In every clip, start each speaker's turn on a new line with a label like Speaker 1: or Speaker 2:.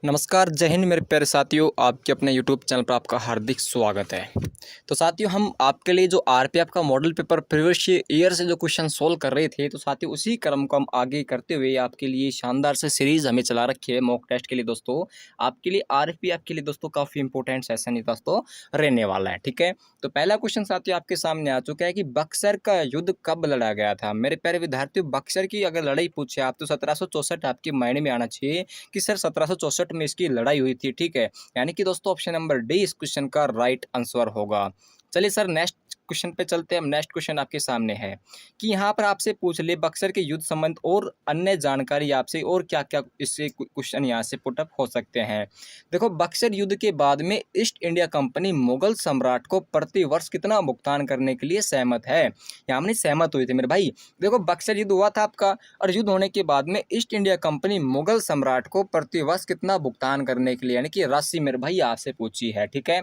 Speaker 1: नमस्कार, जय हिंद मेरे प्यारे साथियों। आपके अपने यूट्यूब चैनल पर आपका हार्दिक स्वागत है। तो साथियों, हम आपके लिए जो आरपीएफ का मॉडल पेपर प्रीवियस ईयर से जो क्वेश्चन सोल्व कर रहे थे, तो साथियों उसी क्रम को हम आगे करते हुए आपके लिए शानदार से सीरीज हमें चला रखी है मॉक टेस्ट के लिए। दोस्तों आपके लिए आरपीएफ के लिए दोस्तों काफ़ी इंपॉर्टेंट सेशन ही दोस्तों रहने वाला है। ठीक है, तो पहला क्वेश्चन साथियों आपके सामने आ चुका है कि बक्सर का युद्ध कब लड़ा गया था। मेरे प्यारे विद्यार्थियों, बक्सर की अगर लड़ाई पूछे आप तो 1764 आपके माइंड में आना चाहिए कि सर 1764 में इसकी लड़ाई हुई थी। ठीक है, यानी कि दोस्तों ऑप्शन नंबर डी इस क्वेश्चन का राइट आंसर होगा। चलिए सर नेक्स्ट क्वेश्चन पे चलते हैं। हम नेक्स्ट क्वेश्चन आपके सामने है कि यहाँ पर आपसे पूछ ले बक्सर के युद्ध संबंध और अन्य जानकारी आपसे और क्या क्या इससे क्वेश्चन यहाँ से पुटअप हो सकते हैं। देखो, बक्सर युद्ध के बाद में ईस्ट इंडिया कंपनी मुगल सम्राट को प्रति वर्ष कितना भुगतान करने के लिए सहमत है। यहाँ नहीं सहमत हुई थी मेरे भाई। देखो, बक्सर युद्ध हुआ था आपका और युद्ध होने के बाद में ईस्ट इंडिया कंपनी मुगल सम्राट को प्रति वर्ष कितना भुगतान करने के लिए यानी कि राशि मेरे भाई आपसे पूछी है। ठीक है,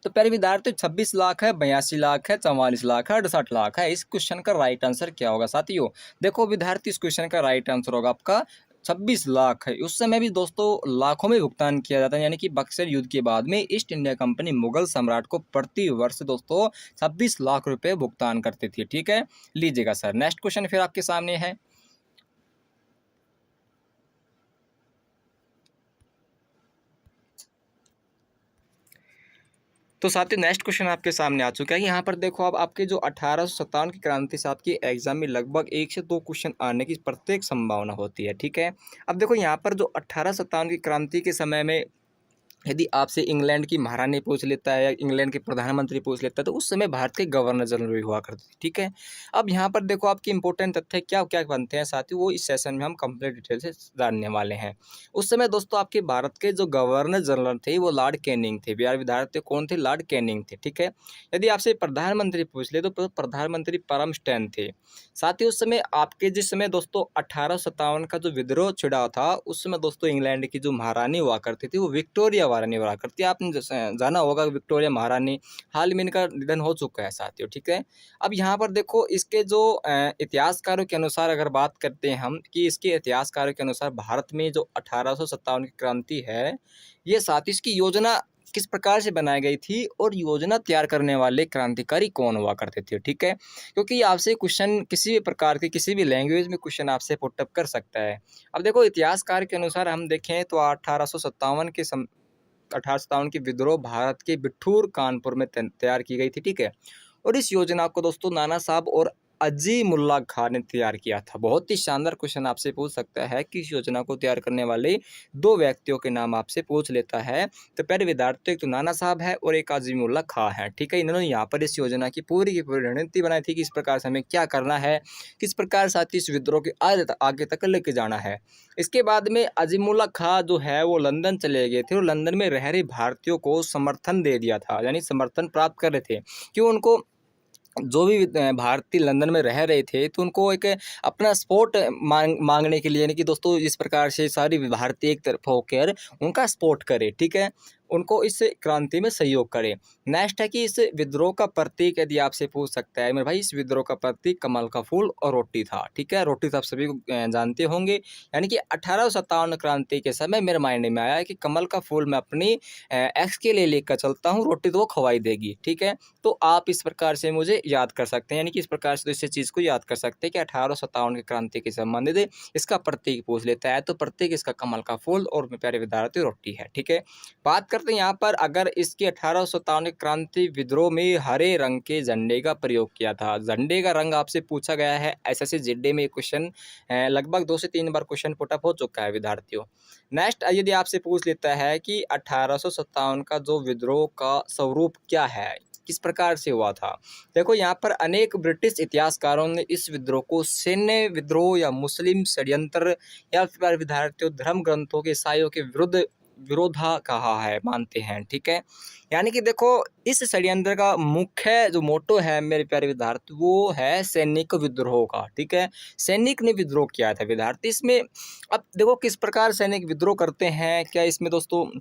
Speaker 1: तो प्यारे विद्यार्थी 26 लाख है, 82 लाख है, 44 लाख है, 68 लाख है। इस क्वेश्चन का राइट आंसर क्या होगा साथियों? देखो विद्यार्थी, इस क्वेश्चन का राइट आंसर होगा आपका 26 लाख है। उस समय भी दोस्तों लाखों में भुगतान किया जाता है, यानी कि बक्सर युद्ध के बाद में ईस्ट इंडिया कंपनी मुगल सम्राट को प्रति वर्ष दोस्तों 26 लाख रुपए भुगतान करती थी। ठीक है, लीजिएगा सर नेक्स्ट क्वेश्चन फिर आपके सामने है। तो साथियों नेक्स्ट क्वेश्चन आपके सामने आ चुका है। यहाँ पर देखो, अब आपके जो 1857 की क्रांति से आपकी एग्जाम में लगभग 1 से 2 क्वेश्चन आने की प्रत्येक संभावना होती है। ठीक है, अब देखो यहाँ पर जो 1857 की क्रांति के समय में यदि आपसे इंग्लैंड की महारानी पूछ लेता है या इंग्लैंड के प्रधानमंत्री पूछ लेता है, तो उस समय भारत के गवर्नर जनरल भी हुआ करते थे। ठीक है, अब यहाँ पर देखो आपकी इंपॉर्टेंट तथ्य क्या क्या बनते हैं साथियों, वो इस सेशन में हम कंप्लीट डिटेल से जानने वाले हैं। उस समय दोस्तों आपके भारत के जो गवर्नर जनरल थे वो लॉर्ड कैनिंग थे। बिहार विद्यार्थी कौन थे? लॉर्ड कैनिंग थे। ठीक है, यदि आपसे प्रधानमंत्री पूछ ले तो प्रधानमंत्री परमस्टैन थे। साथ ही उस समय आपके जिस समय दोस्तों 1857 का जो विद्रोह छिड़ा था, उस समय दोस्तों इंग्लैंड की जो महारानी हुआ करती थी वो विक्टोरिया महारानी हुआ करती है। आपने जाना होगा विक्टोरिया महारानी, हाल में इनका निधन हो चुका है साथियों। ठीक है, अब यहाँ पर देखो इसके जो इतिहासकारों के अनुसार अगर बात करते हैं हम कि इसके इतिहासकारों के अनुसार भारत में जो 1857 की क्रांति है, ये साथ इसकी योजना किस प्रकार से बनाई गई थी और योजना तैयार करने वाले क्रांतिकारी कौन हुआ करते थे। ठीक है, क्योंकि आपसे क्वेश्चन किसी भी प्रकार के किसी भी लैंग्वेज में क्वेश्चन आपसे पुटअप कर सकता है। अब देखो इतिहासकार के अनुसार हम देखें तो 1857 के विद्रोह भारत के बिठूर कानपुर में तैयार की गई थी। ठीक है, और इस योजना को दोस्तों नाना साहब और अजीमुल्ला खान ने तैयार किया था। बहुत ही शानदार क्वेश्चन आपसे पूछ सकता है कि इस योजना को तैयार करने वाले 2 व्यक्तियों के नाम आपसे पूछ लेता है। तो प्यारे विद्यार्थियों, एक तो नाना साहब है और एक अजीमुल्ला खां है। ठीक है, इन्होंने यहाँ पर इस योजना की पूरी रणनीति बनाई थी कि इस प्रकार से हमें क्या करना है, किस प्रकार साथ ही इस विद्रोह के आगे तक लेके जाना है। इसके बाद में अजीमुल्ला खां जो है वो लंदन चले गए थे और लंदन में रह रहे भारतीयों को समर्थन दे दिया था, यानी समर्थन प्राप्त कर रहे थे कि उनको जो भी भारतीय लंदन में रह रहे थे तो उनको एक अपना सपोर्ट मांगने के लिए, यानी कि दोस्तों इस प्रकार से सारी भारतीय एक तरफ होकर उनका सपोर्ट करे। ठीक है, उनको इस क्रांति में सहयोग करे। नेक्स्ट है कि इस विद्रोह का प्रतीक यदि आपसे पूछ सकता है मेरे भाई, इस विद्रोह का प्रतीक कमल का फूल और रोटी था। ठीक है, रोटी तो आप सभी को जानते होंगे, यानी कि 1857 क्रांति के समय मेरे माइंड में आया कि कमल का फूल मैं अपनी एक्स के लिए लेकर चलता हूँ, रोटी तो वो खवाई देगी। ठीक है, तो आप इस प्रकार से मुझे याद कर सकते हैं, यानी कि इस प्रकार से तो इस चीज़ को याद कर सकते हैं कि 1857 की क्रांति के संबंधित इसका प्रतीक पूछ लेता है, तो प्रतीक इसका कमल का फूल और प्यारे विद्यार्थी रोटी है। ठीक है, बात करते हैं यहाँ पर अगर इसके 1857 क्रांति विद्रोह में हरे रंग के झंडे का प्रयोग किया था। झंडे का रंग आपसे पूछा गया है एसएससी जीडी में, क्वेश्चन लगभग 2 से 3 बार क्वेश्चन पुटअप हो चुका है विद्यार्थियों। नेक्स्ट यदि आपसे पूछ लेता है कि 1857 का जो विद्रोह का स्वरूप क्या है, किस प्रकार से हुआ था। देखो यहाँ पर अनेक ब्रिटिश इतिहासकारों ने इस विद्रोह को सैन्य विद्रोह या मुस्लिम षड्यंत्र या फिर विद्यार्थियों धर्म ग्रंथों के ईसाइयों के विरोधा कहा है, मानते हैं। ठीक है, यानी कि देखो इस षड्यंत्र का मुख्य जो मोटो है मेरे प्यारे विद्यार्थी, वो है सैनिक विद्रोह का। ठीक है, सैनिक ने विद्रोह किया था विद्यार्थी इसमें। अब देखो किस प्रकार सैनिक विद्रोह करते हैं, क्या इसमें दोस्तों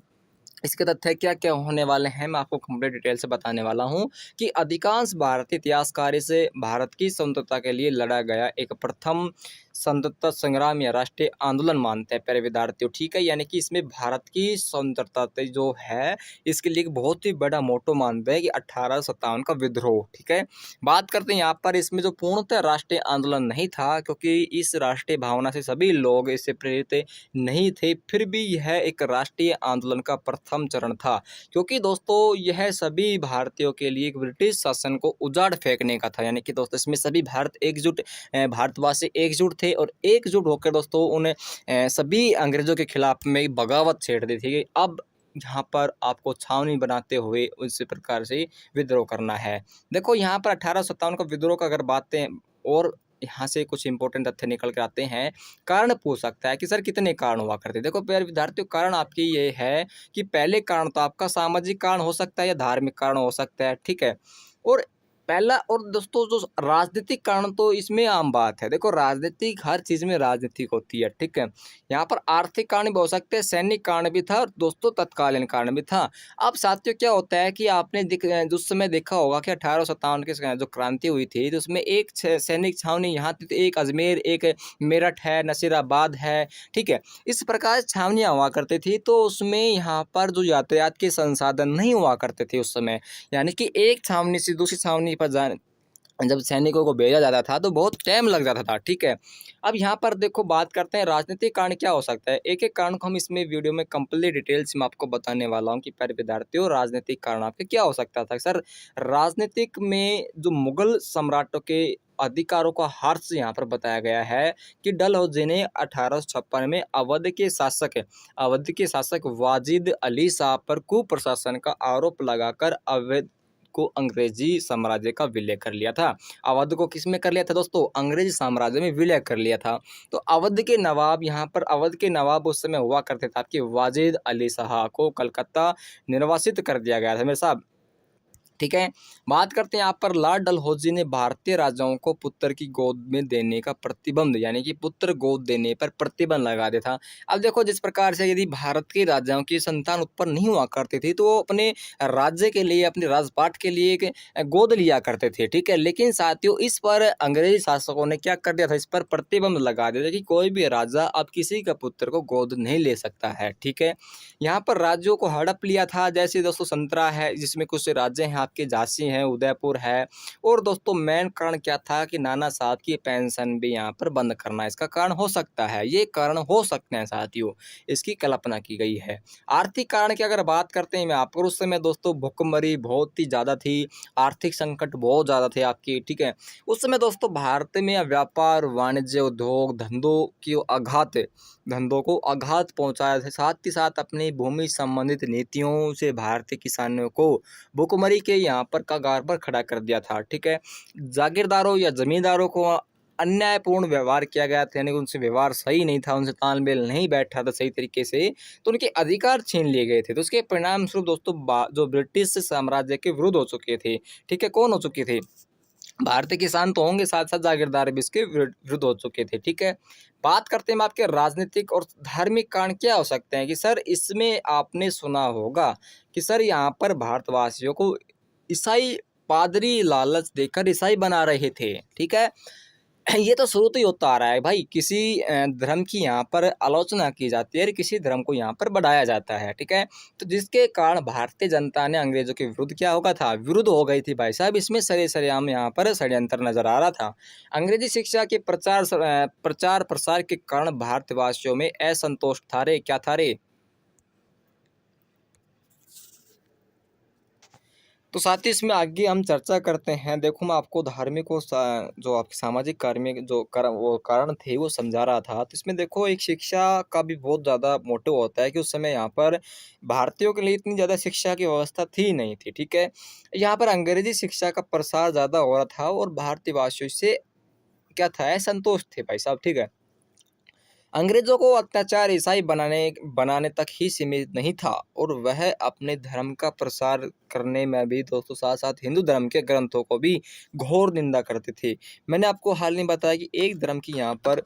Speaker 1: इसके तथ्य क्या क्या होने वाले हैं, मैं आपको कंप्लीट डिटेल से बताने वाला हूं कि अधिकांश भारतीय इतिहासकार इस भारत की स्वतंत्रता के लिए लड़ा गया एक प्रथम स्वतंत्रता संग्राम या राष्ट्रीय आंदोलन मानते हैं प्यारे विद्यार्थियों, ठीक है। यानी कि इसमें भारत की स्वतंत्रता जो है इसके लिए एक बहुत ही बड़ा मोटो मानते हैं कि 1857 का विद्रोह, ठीक है। बात करते हैं यहाँ पर इसमें जो पूर्णतः राष्ट्रीय आंदोलन नहीं था, क्योंकि इस राष्ट्रीय भावना से सभी लोग इससे प्रेरित नहीं थे, फिर भी यह एक राष्ट्रीय आंदोलन का प्रथम चरण था, क्योंकि दोस्तों यह सभी भारतीयों के लिए एक ब्रिटिश शासन को उजाड़ फेंकने का था। यानी कि दोस्तों इसमें सभी भारतवासी एकजुट थे और एकजुट होकर दोस्तों उन सभी अंग्रेजों के खिलाफ में बगावत छेड़ दी थी कि अब यहाँ पर आपको छावनी बनाते हुए उसी प्रकार से विद्रोह करना है। देखो यहाँ पर 1857 का विद्रोह का अगर बातें और यहाँ से कुछ इंपॉर्टेंट तथ्य निकल कर आते हैं। कारण पूछ सकता है कि सर कितने कारण हुआ करते, देखो प्यारे विद्यार्थियों कारण आपकी ये है कि पहले कारण तो आपका सामाजिक कारण हो सकता है या धार्मिक कारण हो सकता है, ठीक है। और पहला और दोस्तों जो राजनीतिक कारण तो इसमें आम बात है, देखो राजनीतिक हर चीज में राजनीतिक होती है, ठीक है। यहाँ पर आर्थिक कारण भी हो सकते हैं, सैनिक कारण भी था और दोस्तों तत्कालीन कारण भी था। अब साथियों क्या होता है कि आपने उस समय देखा होगा कि 1857 की जो क्रांति हुई थी तो उसमें एक सैनिक छावनी यहाँ थी, तो एक अजमेर, एक मेरठ है, नसीराबाद है, ठीक है। इस प्रकार छावनियाँ हुआ करती थी, तो उसमें यहाँ पर जो यातायात के संसाधन नहीं हुआ करते थे उस समय। यानी कि एक छावनी से दूसरी छावनी पर जाने जब सैनिकों को भेजा जाता था तो बहुत टाइम लग जाता था, ठीक है। अब यहाँ पर देखो बात करते हैं राजनीतिक कारण क्या हो सकता है। एक एक कारण को हम इसमें वीडियो में कंप्लीट डिटेल्स में आपको बताने वाला हूँ कि प्यारे विद्यार्थियों राजनीतिक कारण आपके क्या हो सकता था। सर राजनीतिक में जो मुगल सम्राटों के अधिकारों का हर्ष यहाँ पर बताया गया है कि डलहौजी ने 1856 में अवध के शासक वाजिद अली शाह पर कुप्रशासन का आरोप लगाकर अवैध को अंग्रेजी साम्राज्य का विलय कर लिया था। अवध को किस में कर लिया था दोस्तों, अंग्रेजी साम्राज्य में विलय कर लिया था। तो अवध के नवाब, यहाँ पर अवध के नवाब उस समय हुआ करते थे आपके वाजिद अली शाह को कलकत्ता निर्वासित कर दिया गया था मेरे साहब, ठीक है। बात करते हैं यहाँ पर लॉर्ड डलहौजी ने भारतीय राजाओं को पुत्र की गोद में देने का प्रतिबंध, यानी कि पुत्र गोद देने पर प्रतिबंध लगा दिया था। अब देखो जिस प्रकार से यदि भारत के राजाओं की संतान उत्पन्न नहीं हुआ करती थी तो वो अपने राज्य के लिए, अपने राजपाट के लिए एक गोद लिया करते थे, ठीक है। लेकिन साथियों इस पर अंग्रेजी शासकों ने क्या कर दिया था, इस पर प्रतिबंध लगा दिया था कि कोई भी राजा अब किसी का पुत्र को गोद नहीं ले सकता है, ठीक है। यहाँ पर राज्यों को हड़प लिया था, जैसे दोस्तों संतरा है जिसमें कुछ राज्य हैं आपके, झांसी है, उदयपुर है। और दोस्तों मेन कारण क्या था कि नाना साहब की पेंशन भी यहाँ पर बंद करना इसका कारण हो सकता है, ये कारण हो सकते हैं साथियों, इसकी कल्पना की गई है। आर्थिक कारण की अगर बात करते हैं मैं आपको, उस समय दोस्तों भुखमरी बहुत ही ज़्यादा थी, आर्थिक संकट बहुत ज़्यादा थे आपकी, ठीक है। उस समय दोस्तों भारत में व्यापार वाणिज्य उद्योग धंधों को आघात पहुंचाया था, साथ ही साथ अपनी भूमि संबंधित नीतियों से भारतीय किसानों को भुखमरी के यहाँ पर कगार पर खड़ा कर दिया था, ठीक है। जागीरदारों या जमींदारों को अन्यायपूर्ण व्यवहार किया गया था, यानी कि उनसे व्यवहार सही नहीं था, उनसे तालमेल नहीं बैठा था सही तरीके से, तो उनके अधिकार छीन लिए गए थे। तो उसके परिणाम स्वरूप दोस्तों जो ब्रिटिश साम्राज्य के विरुद्ध हो चुके थे, ठीक है, कौन हो चुके थे, भारतीय किसान तो होंगे, साथ साथ जागीरदार भी इसके विरुद्ध हो चुके थे, ठीक है। बात करते हैं आपके राजनीतिक और धार्मिक कारण क्या हो सकते हैं कि सर इसमें आपने सुना होगा कि सर यहाँ पर भारतवासियों को ईसाई पादरी लालच देकर ईसाई बना रहे थे, ठीक है। ये तो शुरू तो ही होता आ रहा है भाई, किसी धर्म की यहाँ पर आलोचना की जाती है और किसी धर्म को यहाँ पर बढ़ाया जाता है, ठीक है। तो जिसके कारण भारतीय जनता ने अंग्रेजों के विरुद्ध क्या होगा था, विरुद्ध हो गई थी भाई साहब। इसमें सरेआम यहाँ पर षड्यंत्र नजर आ रहा था। अंग्रेजी शिक्षा के प्रचार प्रसार के कारण भारतवासियों में असंतोष था रे, क्या था रे। तो साथ ही इसमें आगे हम चर्चा करते हैं। देखो मैं आपको धार्मिक और जो आपके सामाजिक कार्य में जो वो कारण थे वो समझा रहा था। तो इसमें देखो एक शिक्षा का भी बहुत ज़्यादा मोटिव होता है कि उस समय यहाँ पर भारतीयों के लिए इतनी ज़्यादा शिक्षा की व्यवस्था थी नहीं थी, ठीक है। यहाँ पर अंग्रेजी शिक्षा का प्रसार ज़्यादा हो रहा था और भारतीय वासियों से क्या था, असंतोष थे भाई साहब, ठीक है। अंग्रेजों को अत्याचार ईसाई बनाने तक ही सीमित नहीं था और वह अपने धर्म का प्रसार करने में भी दोस्तों साथ साथ हिंदू धर्म के ग्रंथों को भी घोर निंदा करते थे। मैंने आपको हाल में बताया कि एक धर्म की यहाँ पर